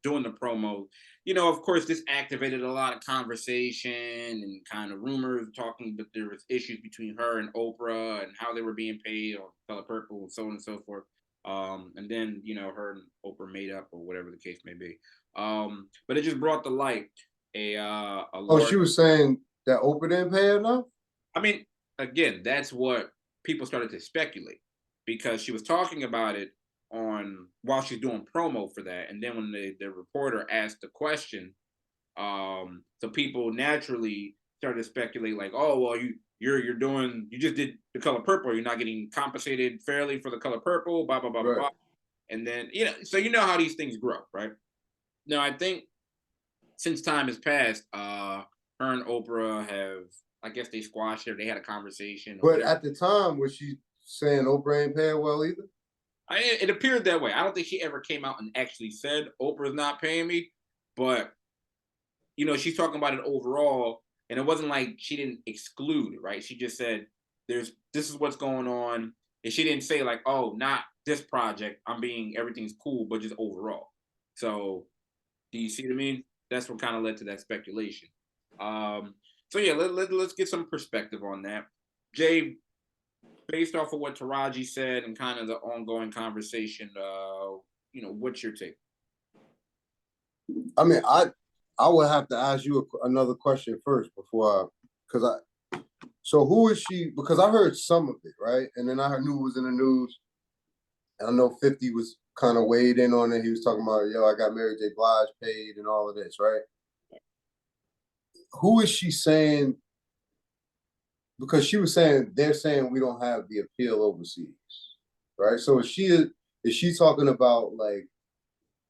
doing the promo, you know, of course, this activated a lot of conversation and kind of rumors talking, but there was issues between her and Oprah and how they were being paid on Color Purple and so on and so forth. And then, you know, her and Oprah made up or whatever the case may be. But it just brought to light a she was saying that Oprah didn't pay enough? I mean, again, that's what people started to speculate because she was talking about it while she's doing promo for that, and then when the reporter asked the question, so people naturally started to speculate like, oh well, you just did the Color Purple, you're not getting compensated fairly for the Color Purple, blah blah blah blah, and then so you know how these things grow, right? Now I think since time has passed, her and Oprah have, I guess they squashed it. They had a conversation. But at the time, was she saying Oprah ain't paying well either? It appeared that way. I don't think she ever came out and actually said Oprah's not paying me, but you know, she's talking about it overall, and it wasn't like she didn't exclude it, right? She just said this is what's going on, and she didn't say like, oh, not this project. Everything's cool, but just overall. So, do you see what I mean? That's what kind of led to that speculation. So yeah, let's get some perspective on that, Jay. Based off of what Taraji said and kind of the ongoing conversation, you know, what's your take? I mean, I would have to ask you another question first so who is she? Because I heard some of it, right? And then I knew it was in the news. And I know 50 was kind of weighed in on it. He was talking about, I got Mary J. Blige paid and all of this, right? Who is she saying? Because she was saying they're saying we don't have the appeal overseas, right? So is she talking about like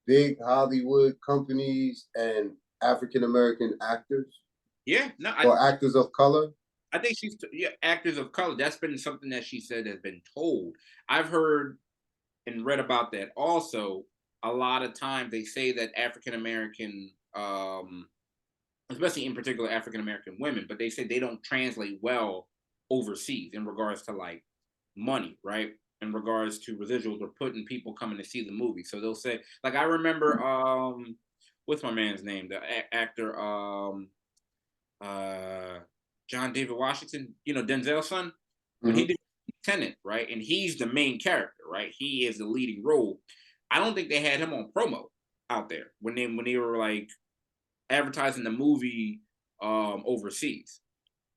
big Hollywood companies and African American actors? Yeah, no, or actors of color. I think actors of color. That's been something that she said has been told. I've heard and read about that also. A lot of times they say that African American, especially in particular African American women, but they say they don't translate well overseas in regards to like money, right? In regards to residuals or putting people coming to see the movie. So they'll say, like, I remember, what's my man's name? The actor, John David Washington, you know, Denzel's son, when he did Tenet, right? And he's the main character, right? He is the leading role. I don't think they had him on promo out there when they were like advertising the movie overseas,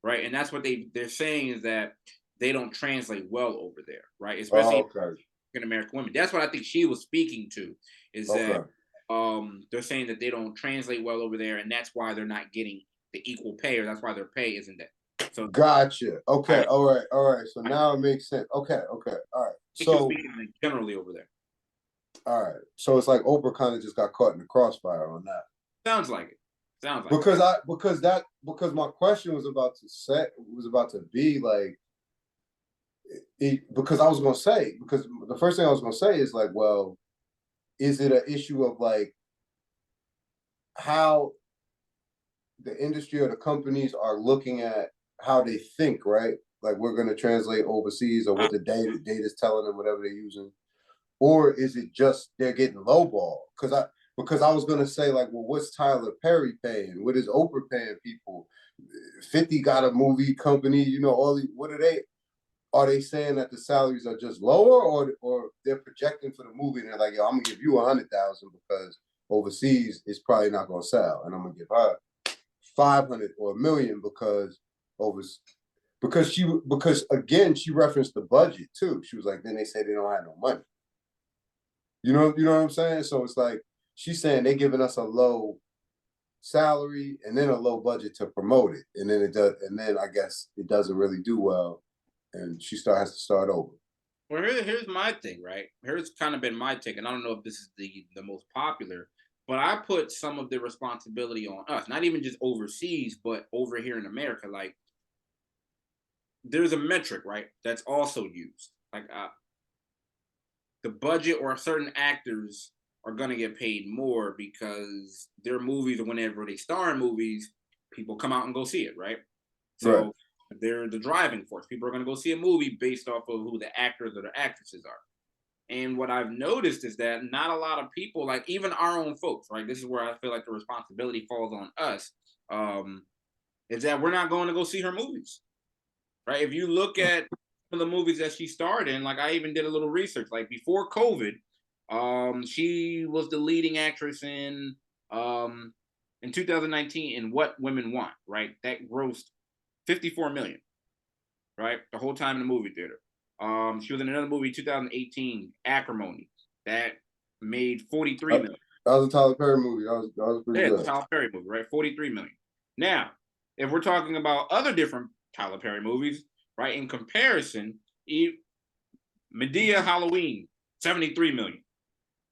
right? And that's what they're saying is that they don't translate well over there, right? Especially African American women. That's what I think she was speaking to, is that they're saying that they don't translate well over there, and that's why they're not getting the equal pay, or that's why their pay isn't that. So gotcha. Okay, all right. So now it makes sense. Okay, all right. So speaking generally over there. all right. So it's like Oprah kind of just got caught in the crossfire on that. Sounds like it. Sounds like Because my question was about to be like because I was gonna say, because the first thing I was gonna say is like, well, is it an issue of like how the industry or the companies are looking at how they think, right? Like we're gonna translate overseas or what the data is telling them, whatever they're using. Or is it just they're getting lowball? Because I was gonna say like, well, what's Tyler Perry paying? What is Oprah paying people? 50 got a movie company, you know, all these, what are they saying that the salaries are just lower or they're projecting for the movie and they're like, yo, I'm gonna give you 100,000 because overseas it's probably not gonna sell. And I'm gonna give her 500 or $1 million because again, she referenced the budget too. She was like, then they say they don't have no money. You know what I'm saying? So it's like she's saying they're giving us a low salary and then a low budget to promote it, and then it does, and then I guess it doesn't really do well, and she has to start over. Well, here's my thing, right? Here's kind of been my take, and I don't know if this is the most popular, but I put some of the responsibility on us, not even just overseas, but over here in America. Like, there's a metric, right, that's also used. Like, the budget or certain actors are going to get paid more because their movies, or whenever they star in movies, people come out and go see it, right? So right. They're the driving force. People are going to go see a movie based off of who the actors or the actresses are. And what I've noticed is that not a lot of people, like even our own folks, right? This is where I feel like the responsibility falls on us, is that we're not going to go see her movies, right? If you look at some of the movies that she starred in, like I even did a little research, like before COVID, she was the leading actress in 2019 in What Women Want, right? That grossed 54 million, right? The whole time in the movie theater. She was in another movie, 2018, Acrimony, that made 43 million. That was a Tyler Perry movie. That was pretty good. Yeah, Tyler Perry movie, right? 43 million. Now, if we're talking about other different Tyler Perry movies, right? In comparison, Medea Halloween, 73 million,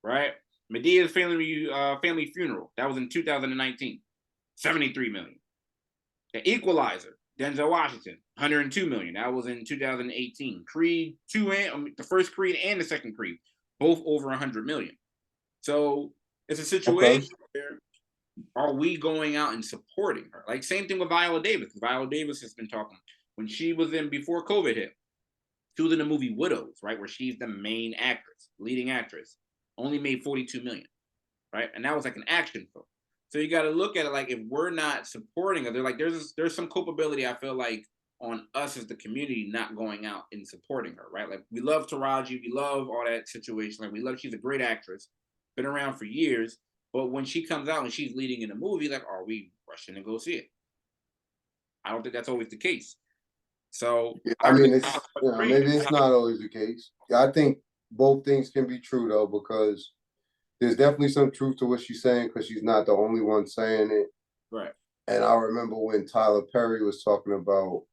right? Medea's Family Funeral, that was in 2019, 73 million. The Equalizer, Denzel Washington, 102 million. That was in 2018. Creed 2 and the first Creed and the second Creed, both over 100 million. So it's a situation where are we going out and supporting her? Like same thing with Viola Davis. Viola Davis has been talking when she was in before COVID hit. She was in the movie Widows, right, where she's the main actress, leading actress. Only made 42 million, right? And that was like an action film. So you got to look at it like if we're not supporting her, they're like there's some culpability I feel like on us as the community not going out and supporting her, right? Like we love Taraji, we love all that situation. Like she's a great actress, been around for years, but when she comes out and she's leading in a movie, like are we rushing to go see it? I don't think that's always the case. So I mean, it's maybe it's not always the case. I think both things can be true though, because there's definitely some truth to what she's saying because she's not the only one saying it. Right. And I remember when Tyler Perry was talking about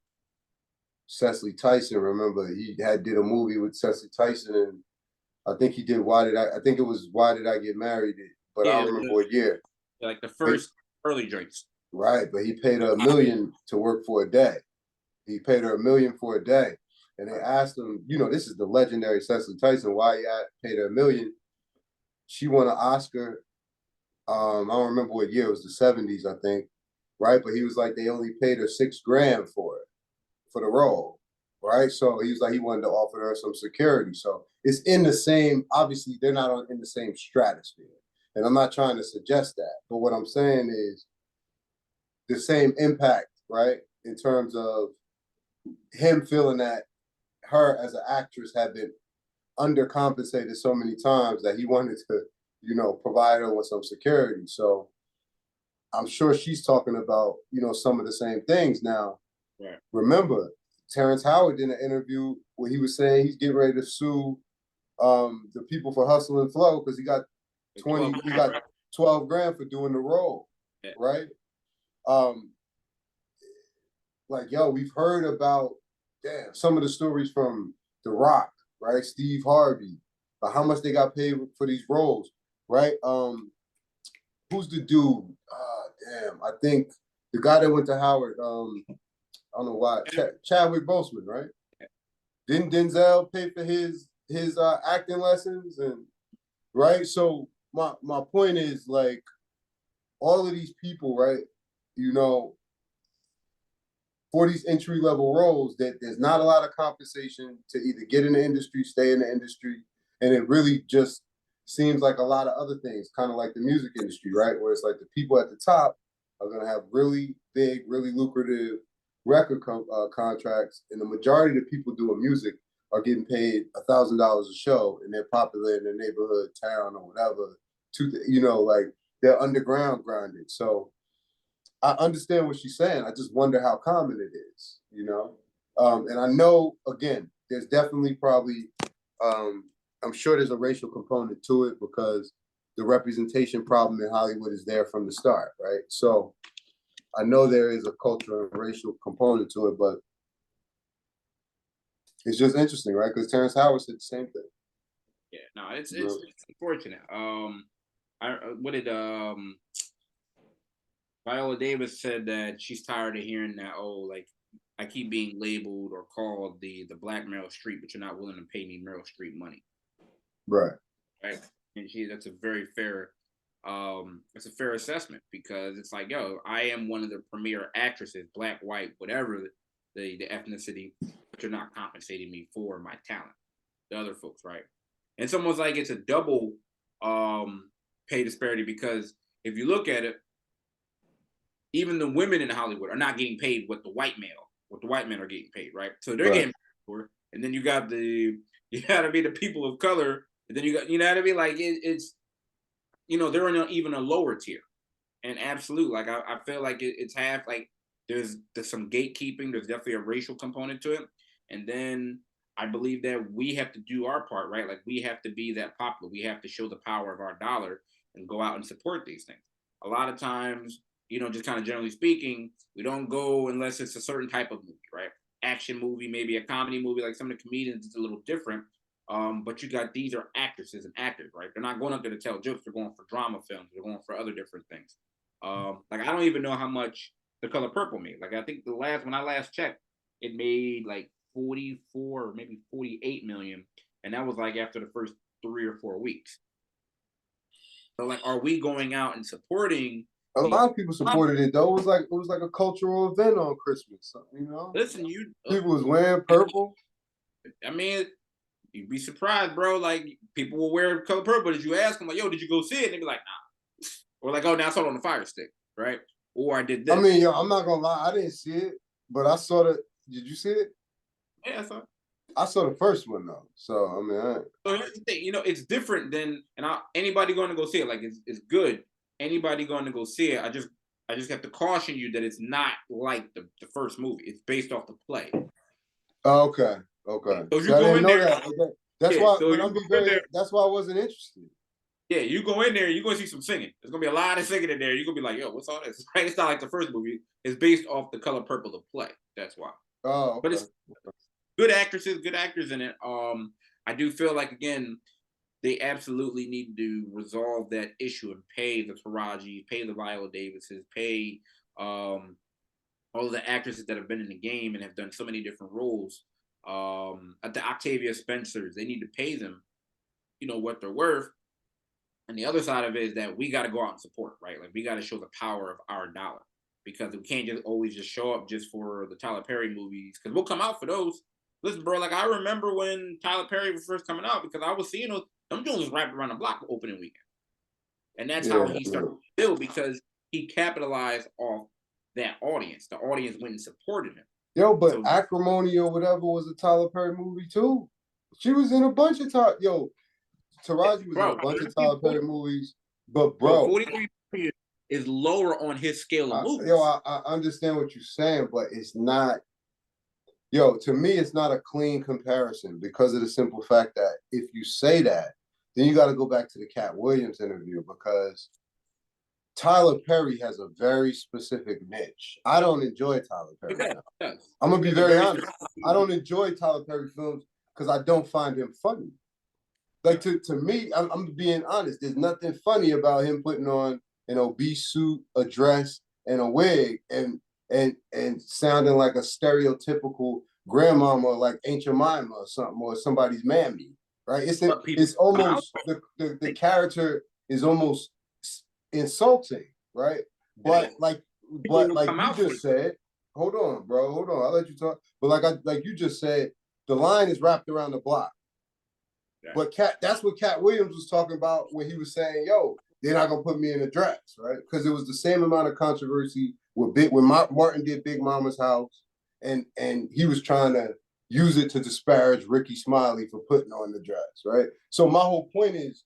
Cecily Tyson. Remember, he did a movie with Cecily Tyson, and I think he did Why Did I Get Married? But I don't remember what year. Like the first early joints. Right, but he paid her $1 million to work for a day. He paid her $1 million for a day. And they asked him, this is the legendary Cecily Tyson, why he paid her $1 million. She won an Oscar. I don't remember what year, it was the 70s, I think. Right, but he was like, they only paid her $6,000 for the role. Right, so he was like, he wanted to offer her some security. So it's in the same, obviously they're not in the same stratosphere. And I'm not trying to suggest that, but what I'm saying is the same impact, right? In terms of him feeling that her as an actress had been undercompensated so many times that he wanted to, provide her with some security. So I'm sure she's talking about, some of the same things. Now, Remember, Terrence Howard did an interview where he was saying he's getting ready to sue the people for Hustle and Flow because he got $12,000 for doing the role, right? We've heard about some of the stories from The Rock, right? Steve Harvey, how much they got paid for these roles, right? Who's the dude? Damn, I think the guy that went to Howard. I don't know why. Chadwick Boseman, right? Didn't Denzel pay for his acting lessons and right? So my point is like all of these people, right? You know, for these entry level roles, that there's not a lot of compensation to either get in the industry, stay in the industry, and it really just seems like a lot of other things, kind of like the music industry, right? Where it's like the people at the top are going to have really big, really lucrative record contracts, and the majority of the people doing music are getting paid $1,000 a show, and they're popular in their neighborhood, town, or whatever. Like they're underground grinded. So I understand what she's saying. I just wonder how common it is, And I know, again, there's definitely probably, I'm sure there's a racial component to it because the representation problem in Hollywood is there from the start, right? So I know there is a cultural and racial component to it, but it's just interesting, right? Because Terrence Howard said the same thing. Yeah, no, it's unfortunate. Viola Davis said that she's tired of hearing that, like I keep being labeled or called the Black Meryl Streep, but you're not willing to pay me Meryl Streep money. Right. Right. And that's a very fair it's a fair assessment because it's like, I am one of the premier actresses, black, white, whatever the ethnicity, but you're not compensating me for my talent. The other folks, right? And it's almost like it's a double pay disparity because if you look at it, even the women in Hollywood are not getting paid what the white men are getting paid, right? So they're getting paid for, and then you gotta be the people of color, and then you got, you know what I mean? Like it's they're in even a lower tier, and absolutely, like I feel like it's half like there's some gatekeeping. There's definitely a racial component to it, and then I believe that we have to do our part, right? Like we have to be that popular. We have to show the power of our dollar and go out and support these things. A lot of times, just kind of generally speaking, we don't go unless it's a certain type of movie, right? Action movie, maybe a comedy movie, like some of the comedians, it's a little different. But these are actresses and actors, right? They're not going up there to tell jokes. They're going for drama films. They're going for other different things. Like I don't even know how much The Color Purple made. Like I think when I last checked, it made like 44 or maybe 48 million, and that was like after the first 3 or 4 weeks. So like, are we going out and supporting? A lot of people supported it though. It was like a cultural event on Christmas. Listen, people was wearing purple. I mean, you'd be surprised, bro. Like people will wear Color Purple. Did you ask them like, "Yo, did you go see it?" And they'd be like, "Nah," or like, "Oh, now I saw it on the Fire Stick," right? Or I did this. I mean, I'm not gonna lie, I didn't see it, but I saw it. Did you see it? Yeah, I saw it. I saw the first one though, so I mean, So here's the thing, it's different than anybody going to go see it. Like it's good. Anybody going to go see it. I just have to caution you that it's not like the first movie. It's based off the play. Oh, okay. So you go in there. That's why. That's why I wasn't interested. Yeah, you go in there, you're gonna see some singing. There's gonna be a lot of singing in there. You're gonna be like, "Yo, what's all this?" Right? It's not like the first movie. It's based off The Color Purple, the play. That's why. Oh, okay. But it's good actresses, good actors in it. I do feel like again, they absolutely need to resolve that issue and pay the Taraji, pay the Viola Davises, pay all of the actresses that have been in the game and have done so many different roles. At the Octavia Spencers, they need to pay them, what they're worth. And the other side of it is that we got to go out and support, right? Like we got to show the power of our dollar because we can't just always just show up just for the Tyler Perry movies because we'll come out for those. Listen, bro, like I remember when Tyler Perry was first coming out because I was seeing them doing was wrapped around the block opening weekend. And that's how he started to build because he capitalized off that audience. The audience went and supported him. Yo, but Acrimony or whatever was a Tyler Perry movie too. She was in a bunch of Taraji was in a bunch of Tyler Perry movies. But bro, 43 is lower on his scale of movies. I understand what you're saying, but it's not. To me, it's not a clean comparison because of the simple fact that if you say that, then you got to go back to the Katt Williams interview because Tyler Perry has a very specific niche. I don't enjoy Tyler Perry. I'm going to be very honest. I don't enjoy Tyler Perry films. because I don't find him funny. Like to me, I'm being honest. There's nothing funny about him putting on an obese suit, a dress, and a wig, and sounding like a stereotypical grandmama, like Aunt Jemima or something, or somebody's mammy, right? It's almost the character is almost insulting, right? But like you just said, hold on, bro, hold on. I'll let you talk. But like you just said, the line is wrapped around the block. Yeah. But that's what Katt Williams was talking about when he was saying, yo, they're not gonna put me in a dress, right? Because it was the same amount of controversy when Martin did Big Mama's House, and he was trying to use it to disparage Ricky Smiley for putting on the dress, right? So my whole point is,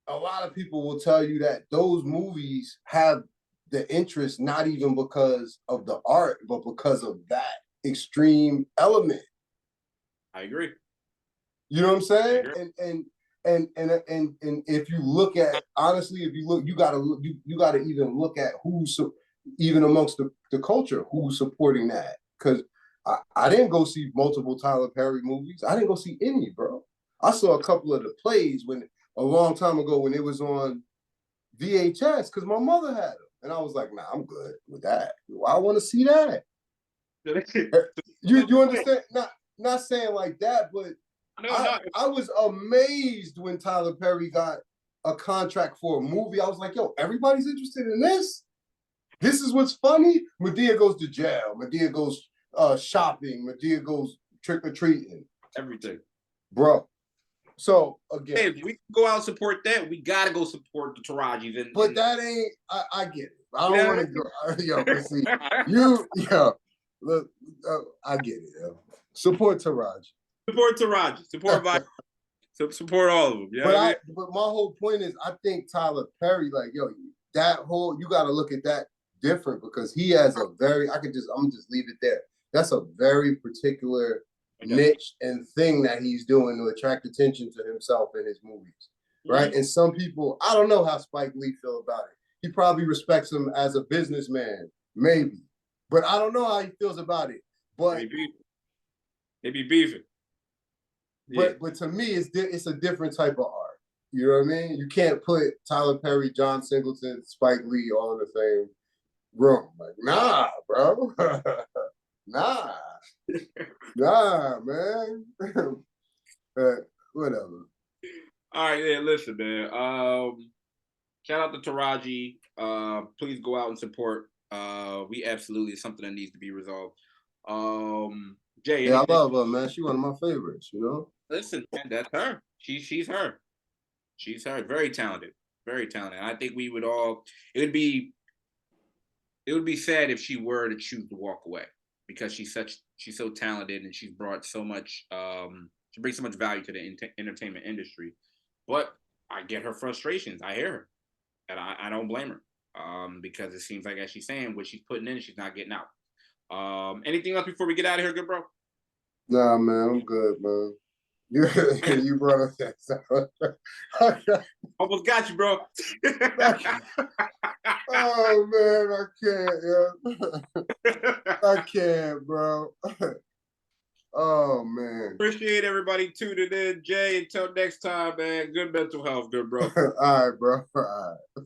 a lot of people will tell you that those movies have the interest not even because of the art, but because of that extreme element. I agree. You know what I'm saying? And if you look at, honestly, you gotta even look at who's even amongst the culture who's supporting that. Because I didn't go see multiple Tyler Perry movies. I didn't go see any, bro. I saw a couple of the plays a long time ago when it was on VHS because my mother had them, and I was like, nah, I'm good with that. I want to see that. You understand? Not saying like that, but I was amazed when Tyler Perry got a contract for a movie. I was like, yo, everybody's interested in this? This is what's funny? Madea goes to jail. Madea goes shopping. Madea goes trick-or-treating. Everything. Bro. So, again. Hey, if we go out and support that, we got to go support the Tarajis. But that ain't, I get it. I don't want to go. Yo, see, look, I get it, yo. Support Taraji. Support Taraji. Support all of them. Yeah. But my whole point is, I think Tyler Perry, like, yo, you got to look at that different because he has I'm gonna just leave it there. That's a very particular niche and thing that he's doing to attract attention to himself in his movies, right? Mm-hmm. And some people, I don't know how Spike Lee feel about it. He probably respects him as a businessman, maybe, but I don't know how he feels about it. But maybe beefing. But to me, it's a different type of art. You know what I mean? You can't put Tyler Perry, John Singleton, Spike Lee all in the same room. Like, nah, bro. Nah, man. Whatever. All right, yeah, listen, man. Shout out to Taraji. Please go out and support. We absolutely, it's something that needs to be resolved. Jay. Yeah, I love her, man. She's one of my favorites, you know? Listen, man, that's her. She's her. She's her. Very talented. Very talented. I think we would all, it would be sad if she were to choose to walk away because she's so talented and she's brought so much, she brings so much value to the entertainment industry. But I get her frustrations. I hear her. And I don't blame her. Because it seems like, as she's saying, what she's putting in, she's not getting out. Anything else before we get out of here, good bro? Nah, man, I'm good, man. You brought up that. Almost got you, bro. Oh man, I can't, yeah. I can't, bro. Oh man. Appreciate everybody tuning in, Jay. Until next time, man. Good mental health, good bro. All right, bro. All right.